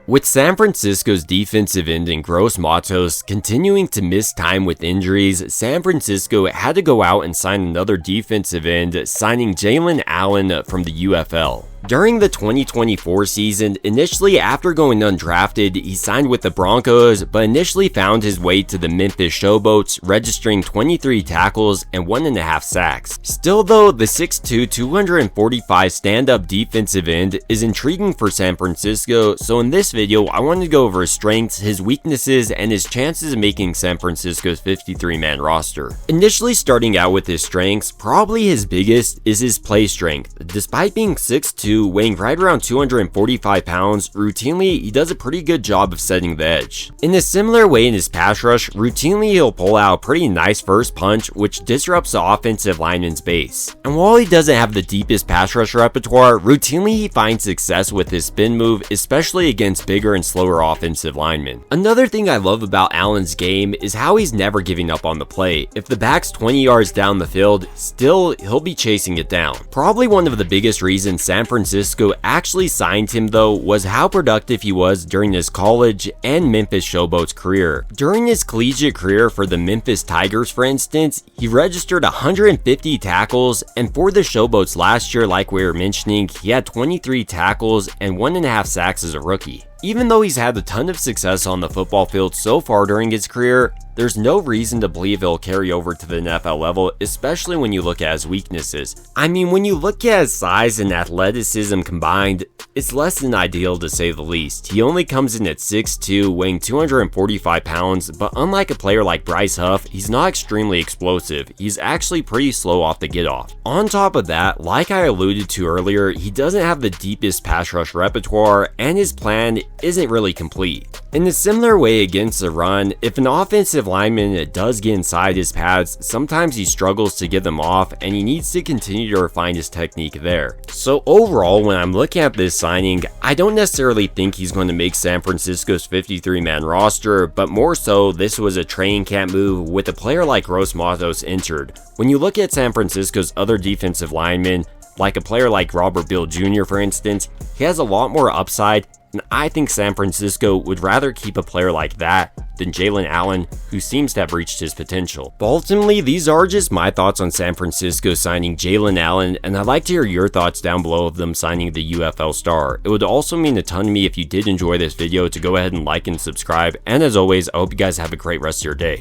With San Francisco's defensive end and Gross Matos continuing to miss time with injuries, San Francisco had to go out and sign another defensive end, signing Jaylon Allen from the UFL. During the 2024 season, initially after going undrafted, he signed with the Broncos, but initially found his way to the Memphis Showboats, registering 23 tackles and 1.5 sacks. Still though, the 6'2", 245 stand-up defensive end is intriguing for San Francisco, so in this video, I wanted to go over his strengths, his weaknesses, and his chances of making San Francisco's 53-man roster. Initially starting out with his strengths, probably his biggest is his play strength. Despite being 6'2", weighing right around 245 pounds, routinely he does a pretty good job of setting the edge. In a similar way in his pass rush, routinely he'll pull out a pretty nice first punch which disrupts the offensive lineman's base. And while he doesn't have the deepest pass rush repertoire, routinely he finds success with his spin move, especially against bigger and slower offensive linemen. Another thing I love about Allen's game is how he's never giving up on the play. If the back's 20 yards down the field, still he'll be chasing it down. Probably one of the biggest reasons San Francisco actually signed him though was how productive he was during his college and Memphis Showboats career. During his collegiate career for the Memphis Tigers, for instance, he registered 150 tackles, and for the Showboats last year, like we were mentioning, he had 23 tackles and 1.5 sacks as a rookie. Even though he's had a ton of success on the football field so far during his career, there's no reason to believe he'll carry over to the NFL level, especially when you look at his weaknesses. I mean, when you look at his size and athleticism combined, it's less than ideal to say the least. He only comes in at 6'2", weighing 245 pounds, but unlike a player like Bryce Huff, he's not extremely explosive. He's actually pretty slow off the get off. On top of that, like I alluded to earlier, he doesn't have the deepest pass rush repertoire, and his plan isn't really complete. In a similar way against the run, if an offensive lineman does get inside his pads, sometimes he struggles to get them off and he needs to continue to refine his technique there. So overall, when I'm looking at this signing, I don't necessarily think he's going to make San Francisco's 53-man roster, but more so this was a training camp move with a player like Gross Matos injured. When you look at San Francisco's other defensive linemen, like a player like Robert Beal Jr. for instance, he has a lot more upside, and I think San Francisco would rather keep a player like that than Jaylon Allen, who seems to have reached his potential. But ultimately, these are just my thoughts on San Francisco signing Jaylon Allen, and I'd like to hear your thoughts down below of them signing the UFL star. It would also mean a ton to me if you did enjoy this video to go ahead and like and subscribe, and as always, I hope you guys have a great rest of your day.